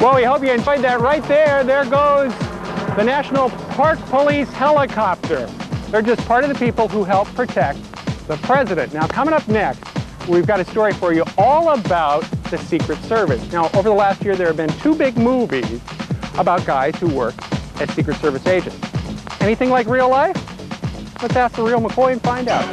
Well, we hope you enjoyed that right there. There goes the National Park Police helicopter. They're just part of the people who help protect the president. Now, coming up next, we've got a story for you all about the Secret Service. Now, over the last year, there have been 2 big movies about guys who work as Secret Service agents. Anything like real life? Let's ask the real McCoy and find out.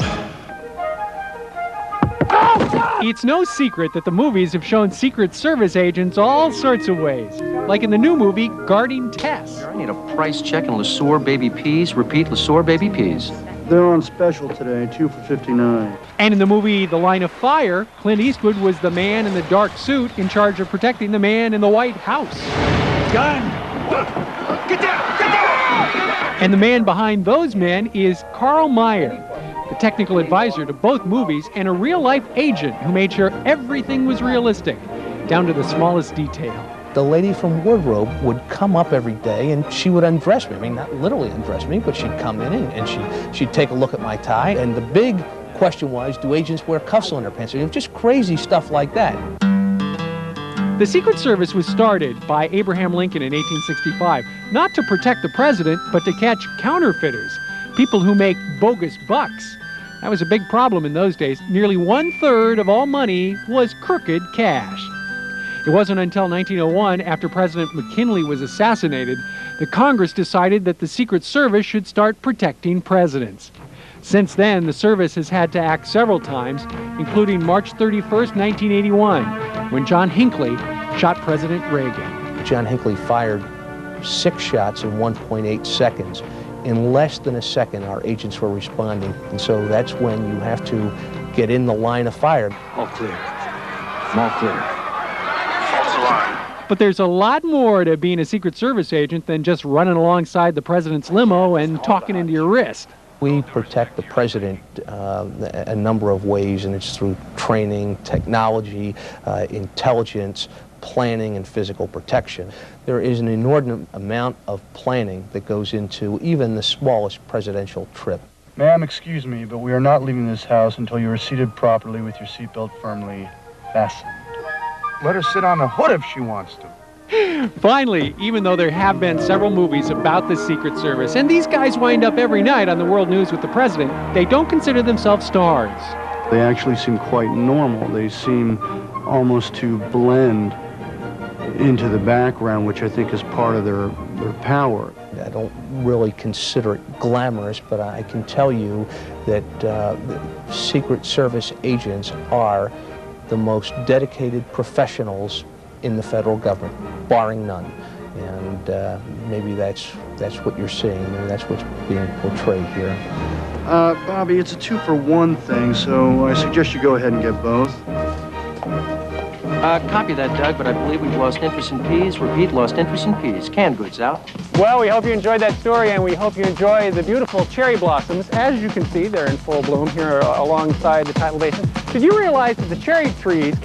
It's no secret that the movies have shown Secret Service agents all sorts of ways. Like in the new movie, Guarding Tess. I need a price check in LeSueur baby peas. Repeat, LeSueur baby peas. They're on special today, 2 for $59. And in the movie The Line of Fire, Clint Eastwood was the man in the dark suit in charge of protecting the man in the White House. Gun! Get down! Get down! And the man behind those men is Carl Meyer, the technical advisor to both movies and a real-life agent who made sure everything was realistic, down to the smallest detail. The lady from wardrobe would come up every day and she would undress me. I mean, not literally undress me, but she'd come in and she'd take a look at my tie. And the big question was, do agents wear cuffs on their pants? I mean, just crazy stuff like that. The Secret Service was started by Abraham Lincoln in 1865, not to protect the president, but to catch counterfeiters, people who make bogus bucks. That was a big problem in those days. Nearly 1/3 of all money was crooked cash. It wasn't until 1901, after President McKinley was assassinated, that Congress decided that the Secret Service should start protecting presidents. Since then, the service has had to act several times, including March 31st, 1981, when John Hinckley shot President Reagan. John Hinckley fired 6 shots in 1.8 seconds. In less than a second, our agents were responding. And so that's when you have to get in the line of fire. All clear. All clear. But there's a lot more to being a Secret Service agent than just running alongside the president's limo and talking into your wrist. We protect the president a number of ways, and it's through training, technology, intelligence, planning, and physical protection. There is an inordinate amount of planning that goes into even the smallest presidential trip. Ma'am, excuse me, but we are not leaving this house until you are seated properly with your seatbelt firmly fastened. Let her sit on the hood if she wants to. Finally, even though there have been several movies about the Secret Service, and these guys wind up every night on the world news with the president, they don't consider themselves stars. They actually seem quite normal. They seem almost to blend into the background, which I think is part of their power. I don't really consider it glamorous, but I can tell you that Secret Service agents are the most dedicated professionals in the federal government, barring none. And maybe that's what you're seeing. Maybe that's what's being portrayed here. Bobby, it's a 2-for-1 thing, so I suggest you go ahead and get both. Copy that, Doug, but I believe we've lost interest in peas. Repeat, lost interest in peas. Canned goods out. Well, we hope you enjoyed that story, and we hope you enjoy the beautiful cherry blossoms. As you can see, they're in full bloom here alongside the tidal basin. Did you realize that the cherry trees